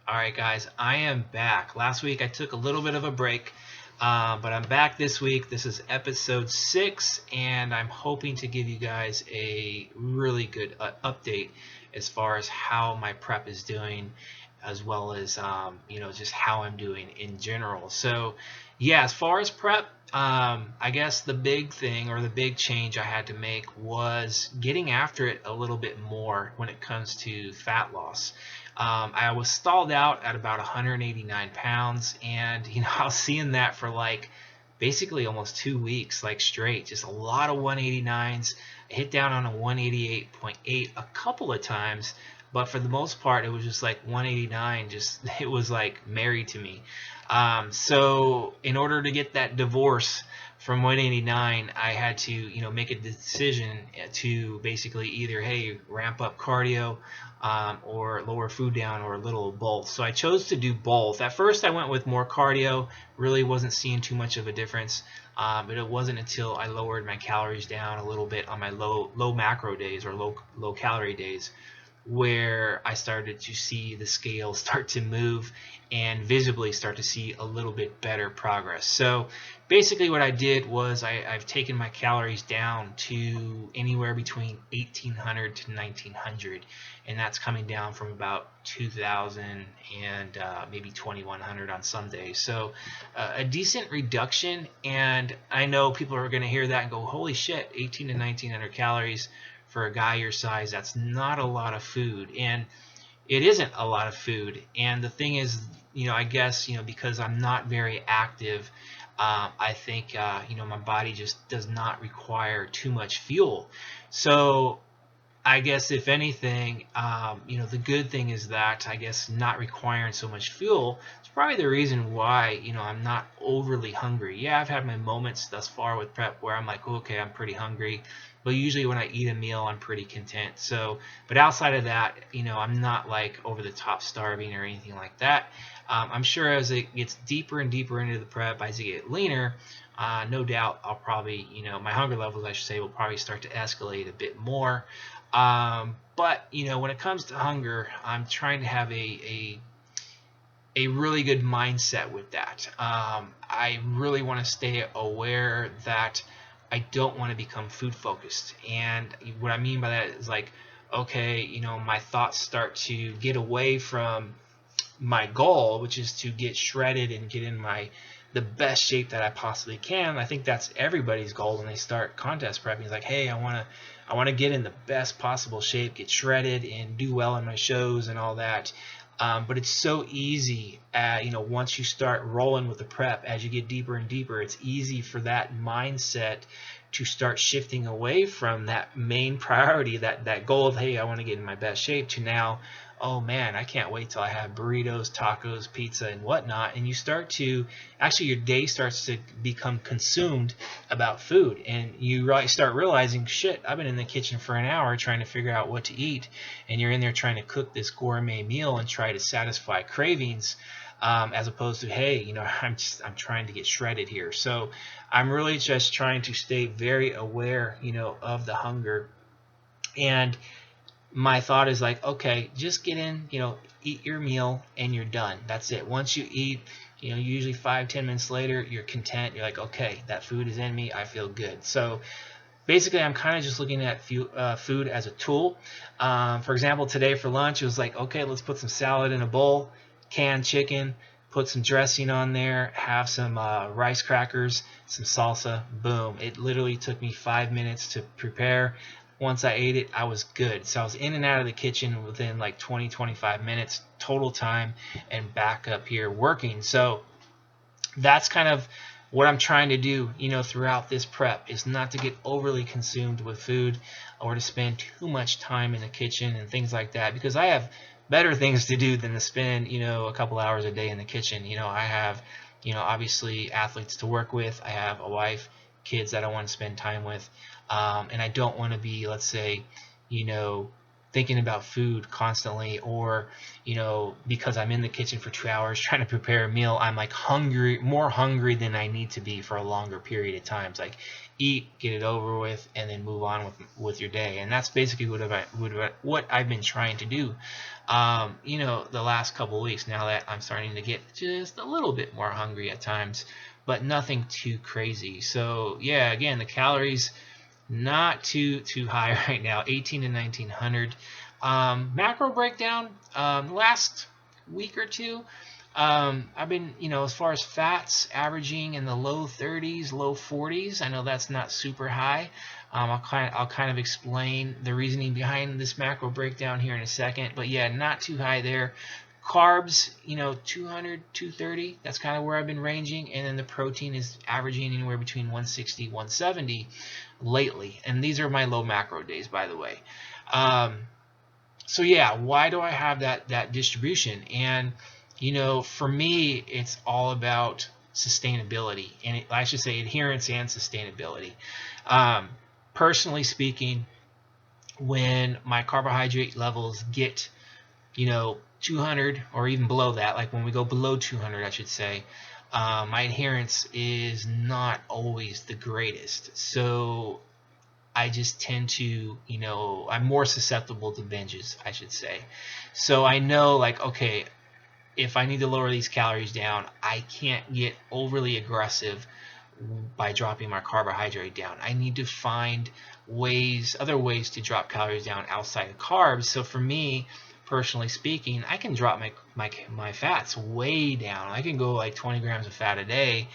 All right, guys, I am back. Last week I took a little bit of a break, but I'm back this week. This is episode 6, and I'm hoping to give you guys a really good update as far as how my prep is doing, as well as just how I'm doing in general. So, yeah, as far as prep, I guess the big thing or the big change I had to make was getting after it a little bit more when it comes to fat loss. I was stalled out at about 189 pounds, and I was seeing that for like basically almost 2 weeks, like straight, just a lot of 189s. I hit down on a 188.8 a couple of times, but for the most part, it was just like 189. Just it was like married to me. So in order to get that divorce from 189, I had to make a decision to basically either ramp up cardio or lower food down or a little of both. So I chose to do both. At first I went with more cardio, really wasn't seeing too much of a difference. But it wasn't until I lowered my calories down a little bit on my low macro days or low calorie days where I started to see the scale start to move and visibly start to see a little bit better progress. So basically what I did was I've taken my calories down to anywhere between 1800 to 1900, and that's coming down from about 2000 and maybe 2100 on some days. So a decent reduction, and I know people are going to hear that and go, holy shit, 18 to 1900 calories for a guy your size, that's not a lot of food. And it isn't a lot of food. And the thing is, I guess, because I'm not very active, I think, my body just does not require too much fuel. So I guess if anything, the good thing is that I guess not requiring so much fuel is probably the reason why, I'm not overly hungry. Yeah, I've had my moments thus far with prep where I'm like, okay, I'm pretty hungry. But usually when I eat a meal, I'm pretty content. So, but outside of that, I'm not like over the top starving or anything like that. I'm sure as it gets deeper and deeper into the prep, as I get leaner, no doubt I'll probably, my hunger levels, I should say, will probably start to escalate a bit more. But when it comes to hunger, I'm trying to have a really good mindset with that. I really want to stay aware that I don't want to become food focused. And what I mean by that is like, okay, my thoughts start to get away from my goal, which is to get shredded and get in the best shape that I possibly can. I think that's everybody's goal when they start contest prepping. It's like, hey, I want to get in the best possible shape, get shredded, and do well in my shows and all that. But it's so easy, once you start rolling with the prep, as you get deeper and deeper, it's easy for that mindset to start shifting away from that main priority, that goal of, hey, I want to get in my best shape, to now, oh man, I can't wait till I have burritos, tacos, pizza, and whatnot. And you start to, actually, your day starts to become consumed about food. And you start realizing, shit, I've been in the kitchen for an hour trying to figure out what to eat. And you're in there trying to cook this gourmet meal and try to satisfy cravings. As opposed to, hey, I'm trying to get shredded here. So I'm really just trying to stay very aware, of the hunger. And my thought is like, okay, just get in, eat your meal and you're done. That's it. Once you eat, usually 5-10 minutes later, you're content. You're like, okay, that food is in me. I feel good. So basically, I'm kind of just looking at food as a tool. For example, today for lunch, it was like, okay, let's put some salad in a bowl, canned chicken, put some dressing on there, have some rice crackers, some salsa, boom. It literally took me 5 minutes to prepare. Once I ate it, I was good. So I was in and out of the kitchen within like 20-25 minutes total time and back up here working. So that's kind of what I'm trying to do, throughout this prep, is not to get overly consumed with food or to spend too much time in the kitchen and things like that, because I have better things to do than to spend, a couple hours a day in the kitchen. I have, obviously athletes to work with. I have a wife, kids that I want to spend time with. And I don't want to be, let's say, thinking about food constantly, or because I'm in the kitchen for 2 hours trying to prepare a meal, I'm like hungry, more hungry than I need to be for a longer period of time. It's like eat, get it over with, and then move on with your day. And that's basically what I've been trying to do the last couple of weeks, now that I'm starting to get just a little bit more hungry at times, but nothing too crazy. So yeah, again, the calories not too high right now, 18 to 1900. Macro breakdown, last week or two, I've been, as far as fats, averaging in the low 30s, low 40s. I know that's not super high. I'll kind of explain the reasoning behind this macro breakdown here in a second, but yeah, not too high there. Carbs, 200, 230, that's kind of where I've been ranging, and then the protein is averaging anywhere between 160, 170 lately, and these are my low macro days, by the way. So yeah, why do I have that distribution? And for me, it's all about sustainability, and I should say adherence and sustainability. Personally speaking, when my carbohydrate levels get 200 or even below that, like when we go below 200, I should say, my adherence is not always the greatest. So I just tend to, I'm more susceptible to binges, I should say. So I know, like, okay, if I need to lower these calories down, I can't get overly aggressive by dropping my carbohydrate down. I need to find other ways to drop calories down outside of carbs. So for me, personally speaking, I can drop my fats way down. I can go like 20 grams of fat a day,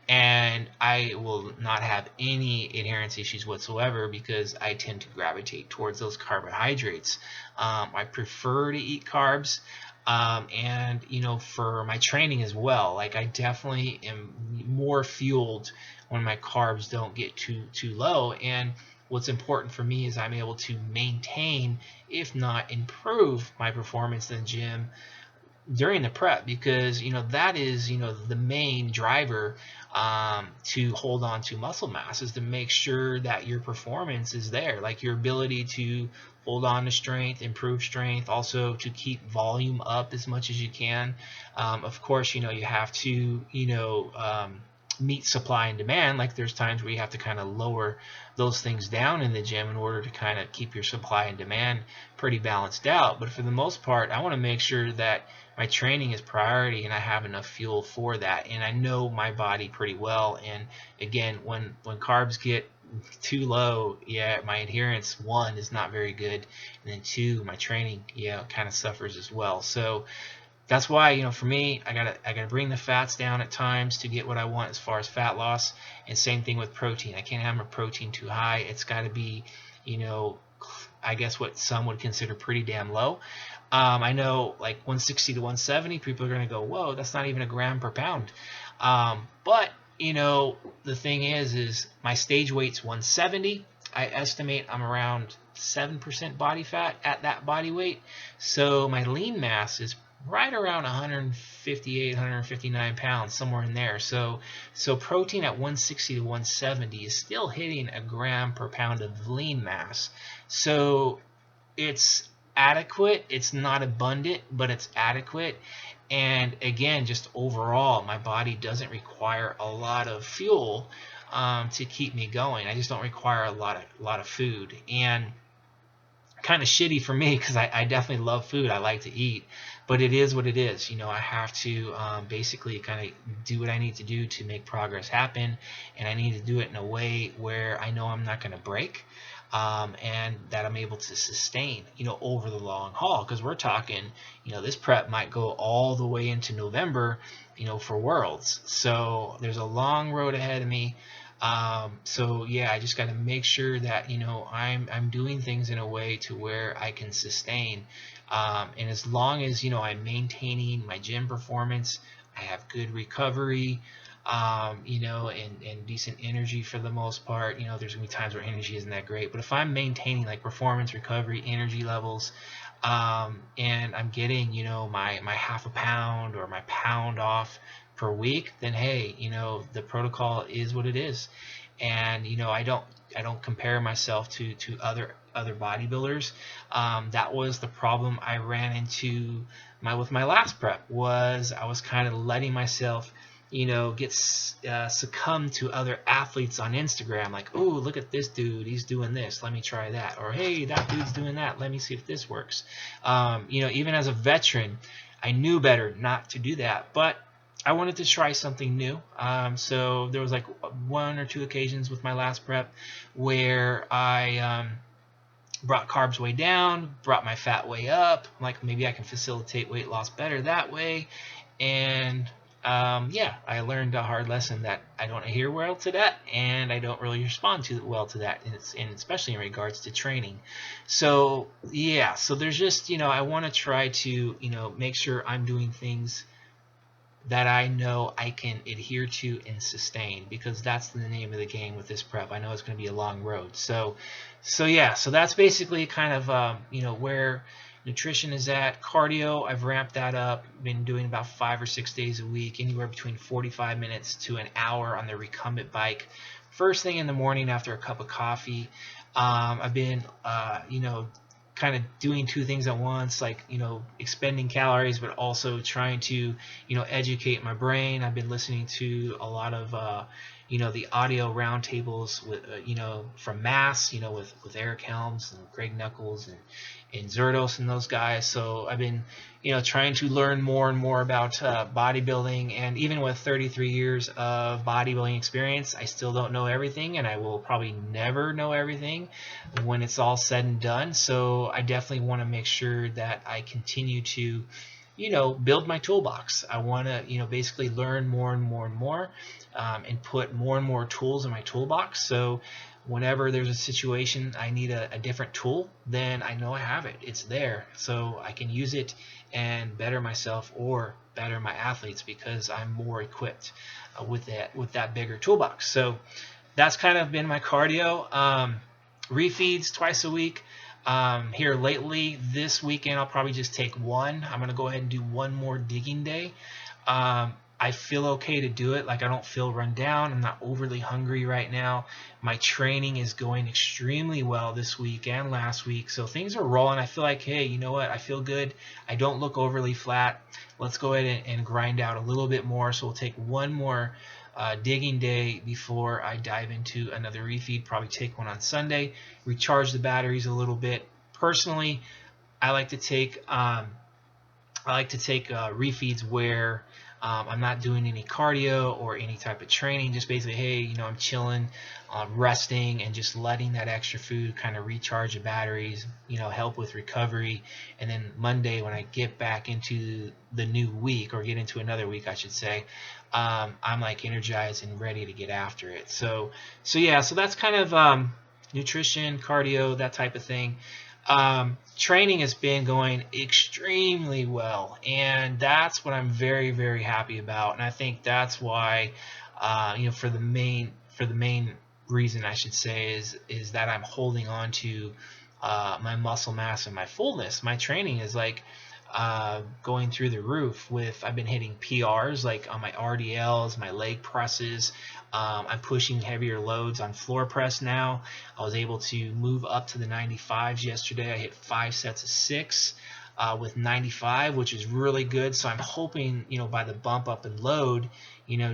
and I will not have any adherence issues whatsoever, because I tend to gravitate towards those carbohydrates. I prefer to eat carbs, and for my training as well. Like, I definitely am more fueled when my carbs don't get too low. And what's important for me is I'm able to maintain, if not improve, my performance in the gym during the prep, because that is the main driver to hold on to muscle mass, is to make sure that your performance is there, like your ability to hold on to strength, improve strength, also to keep volume up as much as you can. Of course, you have to meet supply and demand. Like, there's times where you have to kind of lower those things down in the gym in order to kind of keep your supply and demand pretty balanced out. But for the most part, I want to make sure that my training is priority and I have enough fuel for that, and I know my body pretty well. And again, when carbs get too low, yeah, my adherence, one, is not very good, and then two, my training, yeah, kind of suffers as well. So that's why, for me, I gotta bring the fats down at times to get what I want as far as fat loss. And same thing with protein. I can't have my protein too high. It's got to be, I guess what some would consider pretty damn low. I know, like 160 to 170, people are going to go, whoa, that's not even a gram per pound. But the thing is my stage weight's 170. I estimate I'm around 7% body fat at that body weight. So my lean mass is right around 158, 159 pounds, somewhere in there. So protein at 160 to 170 is still hitting a gram per pound of lean mass. So it's adequate. It's not abundant, but it's adequate. And again, just overall, my body doesn't require a lot of fuel to keep me going. I just don't require a lot of food. And kind of shitty for me, because I definitely love food. I like to eat, but it is what it is. I have to basically kind of do what I need to do to make progress happen, and I need to do it in a way where I know I'm not going to break, and that I'm able to sustain, over the long haul. Because we're talking, this prep might go all the way into November, for Worlds. So there's a long road ahead of me. So yeah, I just got to make sure that I'm doing things in a way to where I can sustain, and as long as I'm maintaining my gym performance, I have good recovery, and decent energy for the most part. There's gonna be times where energy isn't that great, but if I'm maintaining like performance, recovery, energy levels, and I'm getting my half a pound or my pound off per week, then hey, the protocol is what it is. And I don't don't compare myself to other bodybuilders. That was the problem I ran into with my last prep, was I was kind of letting myself, get succumb to other athletes on Instagram. Like, oh, look at this dude, he's doing this, let me try that. Or, hey, that dude's doing that, let me see if this works. Even as a veteran, I knew better not to do that, but I wanted to try something new. So there was like one or two occasions with my last prep where I brought carbs way down, brought my fat way up. Like, maybe I can facilitate weight loss better that way. And I learned a hard lesson that I don't adhere well to that, and I don't really respond too well to that, and especially in regards to training. So so there's just, I want to try to, make sure I'm doing things that I know I can adhere to and sustain, because that's the name of the game with this prep. I know it's going to be a long road. So that's basically kind of where nutrition is at. Cardio, I've ramped that up. Been doing about 5 or 6 days a week, anywhere between 45 minutes to an hour on the recumbent bike. First thing in the morning after a cup of coffee. I've been kind of doing two things at once, like, expending calories, but also trying to, educate my brain. I've been listening to a lot of, the audio roundtables with, from Mass, with Eric Helms and Greg Knuckles and Zerdos and those guys. So I've been, trying to learn more and more about bodybuilding. And even with 33 years of bodybuilding experience, I still don't know everything, and I will probably never know everything when it's all said and done. So I definitely want to make sure that I continue to, build my toolbox. I want to, basically learn more and more and more, and put more and more tools in my toolbox. So whenever there's a situation I need a different tool, then I know I have it. It's there, so I can use it and better myself or better my athletes, because I'm more equipped with that bigger toolbox. So that's kind of been my cardio. Refeeds twice a week. Here lately, this weekend I'll probably just take one. I'm gonna go ahead and do one more digging day. I feel okay to do it. Like, I don't feel run down. I'm not overly hungry right now. My training is going extremely well this week and last week. So things are rolling. I feel like, hey, you know what? I feel good. I don't look overly flat. Let's go ahead and grind out a little bit more. So we'll take one more digging day before I dive into another refeed. Probably take one on Sunday, recharge the batteries a little bit. Personally, I like to take refeeds where I'm not doing any cardio or any type of training. Just basically, hey, I'm chilling, resting, and just letting that extra food kind of recharge the batteries, help with recovery. And then Monday, when I get back into the new week, or get into another week, I should say, I'm like energized and ready to get after it. So that's kind of nutrition, cardio, that type of thing. Training has been going extremely well, and that's what I'm very, very happy about. And I think that's why, for the main reason, I should say, is that I'm holding on to my muscle mass and my fullness. My training is like going through the roof. I've been hitting PRs like on my RDLs, my leg presses. I'm pushing heavier loads on floor press now. I was able to move up to the 95s yesterday. I hit 5 sets of 6 with 95, which is really good. So I'm hoping, by the bump up in load,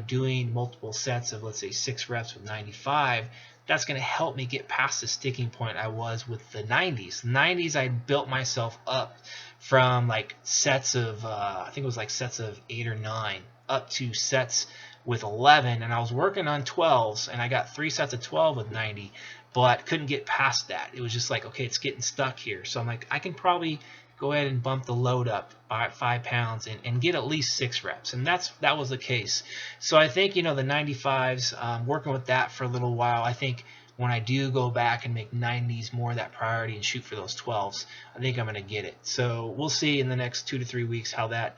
doing multiple sets of, let's say, 6 reps with 95, that's going to help me get past the sticking point I was with the 90s. 90s, I built myself up from like sets of, I think it was like sets of 8 or 9 up to sets with 11, and I was working on 12s, and I got 3 sets of 12 with 90, but couldn't get past that. It was just like, okay, it's getting stuck here. So I'm like, I can probably go ahead and bump the load up by 5 pounds and get at least 6 reps. And that was the case. So I think, the 95s, working with that for a little while, I think when I do go back and make 90s more that priority and shoot for those 12s, I think I'm going to get it. So we'll see in the next 2 to 3 weeks how that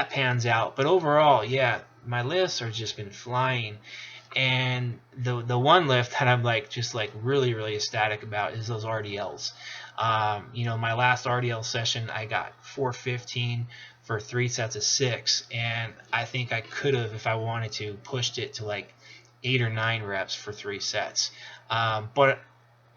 pans out. But overall, yeah, my lifts are just been flying. And the one lift that I'm just really, really ecstatic about is those RDLs. My last RDL session, I got 415 for 3 sets of 6, and I think I could have, if I wanted to, pushed it to like 8 or 9 reps for 3 sets. But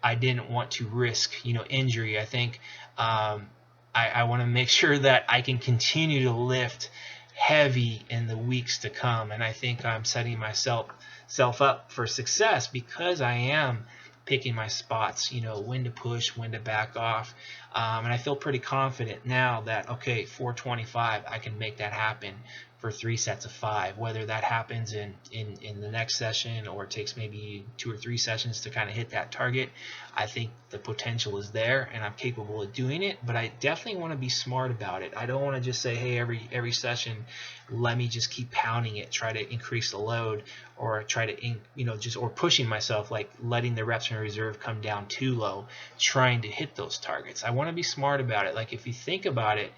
I didn't want to risk, injury. I think I want to make sure that I can continue to lift heavy in the weeks to come, and I think I'm setting myself up for success because I am picking my spots, when to push, when to back off, and I feel pretty confident now that, okay, 425, I can make that happen for 3 sets of 5, whether that happens in the next session or it takes maybe 2 or 3 sessions to kind of hit that target. I think the potential is there and I'm capable of doing it, but I definitely want to be smart about it. I don't want to just say, hey, every session, let me just keep pounding it, try to increase the load, or try to, or pushing myself, like letting the reps in reserve come down too low, trying to hit those targets. I want to be smart about it. Like if you think about it,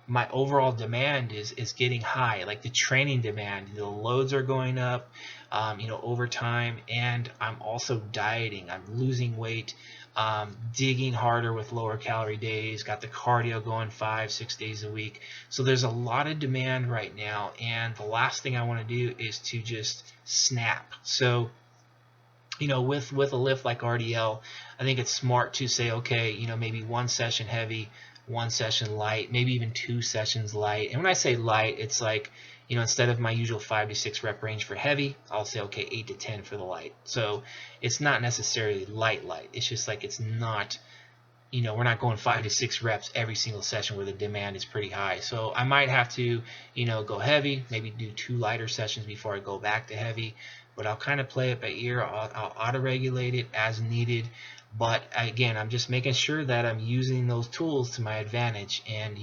my overall demand is getting high, like the training demand, the loads are going up, over time, and I'm also dieting, I'm losing weight, digging harder with lower calorie days, got the cardio going 5-6 days a week. So there's a lot of demand right now, and the last thing I want to do is to just snap. So with a lift like RDL, I think it's smart to say, okay, maybe 1 session heavy, 1 session light, maybe even 2 sessions light. And when I say light, it's like, instead of my usual 5 to 6 rep range for heavy, I'll say, okay, 8 to 10 for the light. So it's not necessarily light. It's just like it's not, we're not going 5 to 6 reps every single session where the demand is pretty high. So I might have to, go heavy, maybe do 2 lighter sessions before I go back to heavy. But I'll kind of play it by ear. I'll auto-regulate it as needed. But again, I'm just making sure that I'm using those tools to my advantage, and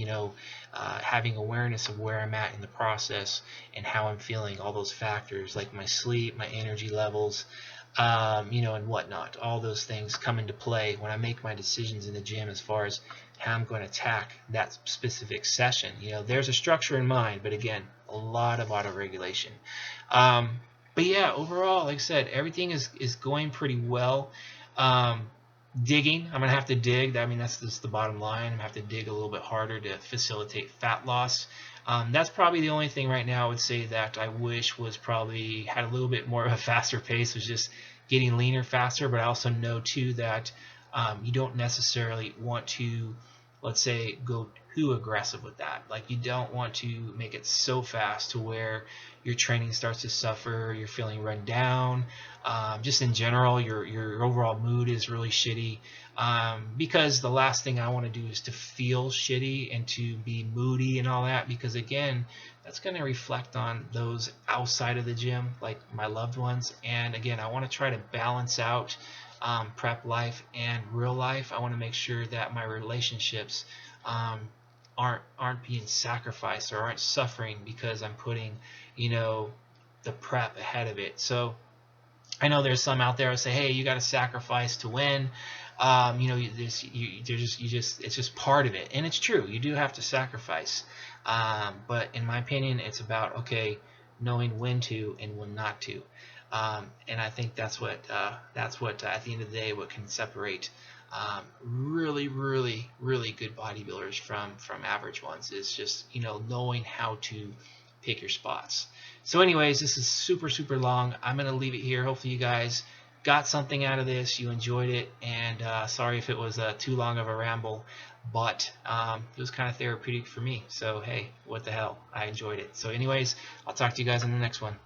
having awareness of where I'm at in the process and how I'm feeling, all those factors like my sleep, my energy levels, and whatnot. All those things come into play when I make my decisions in the gym as far as how I'm going to attack that specific session. There's a structure in mind, but again, a lot of auto-regulation. But yeah, overall, like I said, everything is going pretty well. Digging, I'm going to have to dig. I mean, that's just the bottom line. I'm going to have to dig a little bit harder to facilitate fat loss. That's probably the only thing right now I would say that I wish was probably had a little bit more of a faster pace, was just getting leaner faster. But I also know too that you don't necessarily want to, let's say, go too aggressive with that. Like you don't want to make it so fast to where your training starts to suffer, you're feeling run down, just in general your overall mood is really shitty, because the last thing I want to do is to feel shitty and to be moody and all that, because again, that's going to reflect on those outside of the gym, like my loved ones. And again, I want to try to balance out prep life and real life. I want to make sure that my relationships aren't being sacrificed or aren't suffering because I'm putting the prep ahead of it. So I know there's some out there who say, hey, you got to sacrifice to win. It's just part of it, and it's true. You do have to sacrifice, but in my opinion, it's about, okay, knowing when to and when not to. And I think that's what at the end of the day, what can separate really, really, really good bodybuilders from average ones is just knowing how to pick your spots. So anyways, this is super, super long. I'm gonna leave it here. Hopefully you guys got something out of this, you enjoyed it, and sorry if it was too long of a ramble, but it was kind of therapeutic for me. So hey, what the hell, I enjoyed it. So anyways, I'll talk to you guys in the next one.